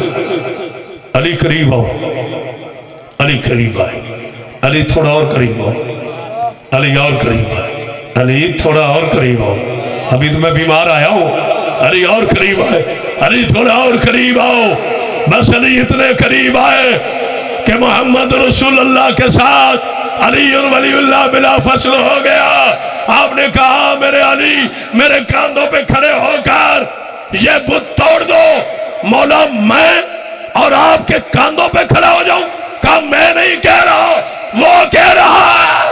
علی قریب آؤ، علی قریب آئے، علی تھوڑا اور قریب آؤ، علی اور قریب آئے، علی تھوڑا اور قریب آؤ، ابھی تو میں بیمار آیا ہوں، علی اور قریب آئے، علی تھوڑا اور قریب آؤ، بس علی اتنے قریب آئے کہ محمد رسول اللہ کے ساتھ علی ولی اللہ بلا فصل ہو گیا۔ آپ نے کہا میرے علی میرے کاندھوں پہ کھڑے ہو کر یہ بت توڑ دو، مولا میں اور آپ کے کاندھوں پہ کھڑا ہو جاؤں؟ کہا میں نہیں کہہ رہا، وہ کہہ رہا ہے۔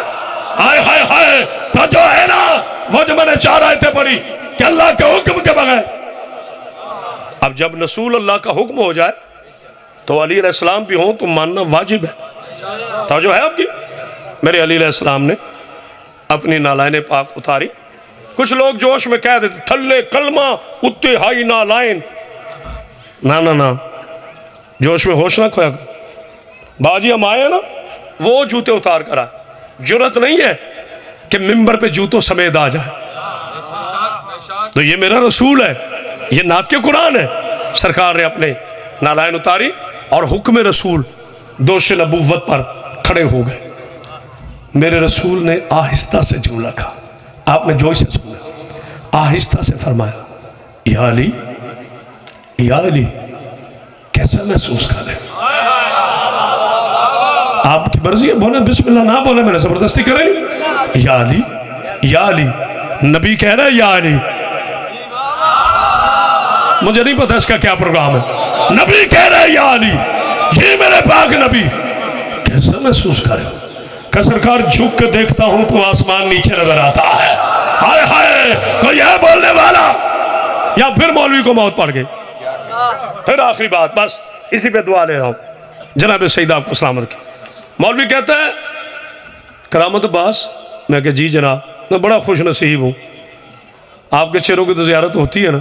ہائے ہائے ہائے، تو جو ہے نا وہ جو میں نے 4 آیتیں پڑھی کہ اللہ کے حکم کے بغیر، اب جب رسول اللہ کا حکم ہو جائے تو علی علیہ السلام بھی ہوں تو ماننا واجب ہے۔ تو جو ہے آپ کی میرے علی علیہ السلام نے اپنی نالائن پاک اتاری، کچھ لوگ جوش میں کہہ دیتے تھلے کلمہ اتے ہائی نالائن، نا جوش میں ہوش نہ کھویا کر، باجی ہم آئے نا وہ جوتے اتار کر آئے، جرت نہیں ہے کہ ممبر پہ جوتوں سمیت آ جائے، تو یہ میرا رسول ہے، یہ نعت کے قرآن ہے، سرکار نے اپنے نالائن اتاری اور حکم رسول دوش نبوت پر کھڑے ہو گئے۔ میرے رسول نے آہستہ سے جملہ کہا، آپ نے جو سے سنا، آہستہ سے فرمایا یا علی کیسا محسوس کر رہے ہیں؟ آپ کی مرضی ہے، بولے بسم اللہ، نہ بولے میں نے زبردستی کریں، یا علی، نبی کہہ رہا ہے یا علی، مجھے نہیں پتا اس کا کیا پروگرام ہے، نبی کہہ رہا ہے یا علی، جی میرے پاک نبی کیسا محسوس کر رہے ہیں؟ کہ سرکار جھک کے دیکھتا ہوں تو آسمان نیچے نظر آتا ہے، ہائے ہائے کوئی ہے بولنے والا، یا پھر مولوی کو موت پڑ گئی۔ پھر آخری بات، بس اسی پہ دعا لے رہا ہوں، جناب سیدہ آپ کو سلامت کی۔ مولوی کہتا ہے کرامت عباس، میں کہ جی جناب، میں بڑا خوش نصیب ہوں، آپ کے چہروں کی تو زیارت ہوتی ہے نا،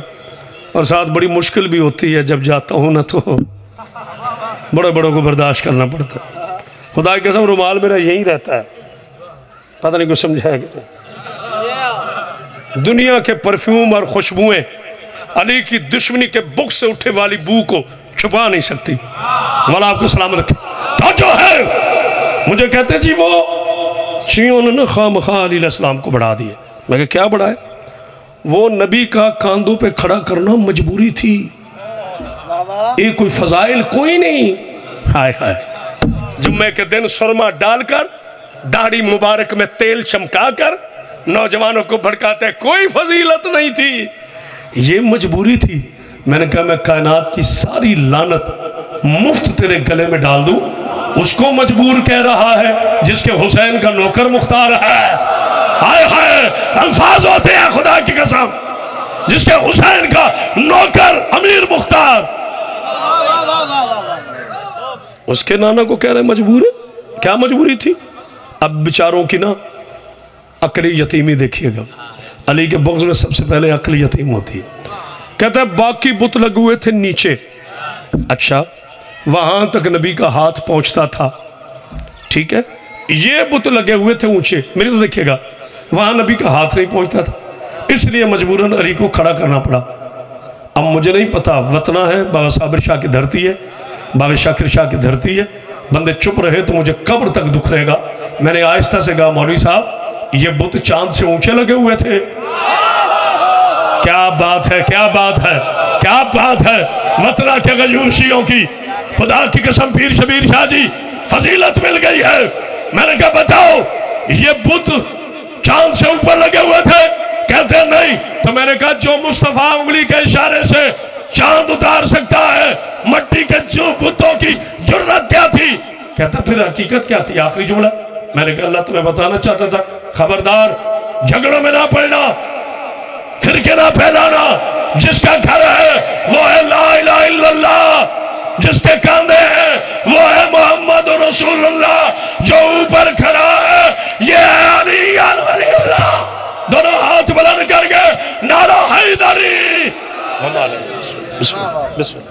اور ساتھ بڑی مشکل بھی ہوتی ہے، جب جاتا ہوں نا تو بڑے بڑوں کو برداشت کرنا پڑتا ہے، خدا کی قسم رومال میرا یہی رہتا ہے، پتہ نہیں کچھ سمجھائے گا، دنیا کے پرفیوم اور خوشبوئیں علی کی دشمنی کے بک سے اٹھے والی بو کو چھپا نہیں سکتی۔ مولا آپ کو سلامت رکھے۔ تو جو ہے مجھے کہتے جی وہ شیعوں نے خواہ مخواہ علی علیہ السلام کو بڑھا دیے، میں کہ کیا بڑھائے؟ وہ نبی کا کاندھوں پہ کھڑا کرنا مجبوری تھی، ایک کوئی فضائل کوئی نہیں، ہائے ہائے، جمعے کے دن سرما ڈال کر داڑھی مبارک میں تیل چمکا کر نوجوانوں کو بھڑکاتے، کوئی فضیلت نہیں تھی، یہ مجبوری تھی۔ میں نے کہا میں کائنات کی ساری لعنت مفت تیرے گلے میں ڈال دوں، اس کو مجبور کہہ رہا ہے جس کے حسین کا نوکر مختار ہے، ہائے ہائے الفاظ ہوتے ہیں خدا کی قسم، جس کے حسین کا نوکر امیر مختار، اس کے نانا کو کہہ رہے مجبور ہے۔ کیا مجبوری تھی؟ اب بیچاروں کی نا عقلی یتیمی دیکھیے گا، علی کے بغض میں سب سے پہلے عقلی یتیم ہوتی ہے۔ کہتا ہے باقی بت لگے ہوئے تھے نیچے، اچھا وہاں تک نبی کا ہاتھ پہنچتا تھا، ٹھیک ہے، یہ بت لگے ہوئے تھے اونچے، میری تو دیکھیے گا وہاں نبی کا ہاتھ نہیں پہنچتا تھا، اس لیے مجبوراً علی کو کھڑا کرنا پڑا۔ اب مجھے نہیں پتا وطنہ ہے، بابا صابر شاہ کی دھرتی ہے، بابا شاکر شاہ کی دھرتی ہے، بندے چپ رہے تو مجھے قبر تک دکھ رہے گا۔ میں نے آہستہ سے کہا مولوی صاحب یہ بت چاند سے اونچے لگے ہوئے تھے، کیا بات ہے، کیا بات ہے، کیا بات ہے، وطنہ کے غیور شیعوں کی خدا کی قسم پیر شبیر شاہ جی فضیلت مل گئی ہے. میں نے کہا بتاؤ یہ بت چاند سے اوپر لگے ہوئے تھے؟ کہتے ہیں نہیں. تو میں نے کہا جو مصطفیٰ انگلی کے اشارے سے چاند اتار سکتا ہے مٹی کے جو بتوں کی جرت کیا تھی؟ کہتا پھر حقیقت کیا تھی؟ آخری جملہ. میں نے کہا اللہ تمہیں بتانا چاہتا تھا خبردار جھگڑوں میں نہ پڑنا فرقے نہ پھیلانا. جس کا گھر ہے وہ ہے لا الہ الا اللہ, جس کے کاندھے ہیں وہ ہے محمد رسول اللہ, جو اوپر کھڑا ہے یہ ہے علی ولی اللہ. دونوں ہاتھ بلند کر کے نعرہ حیدری. بسم اللہ.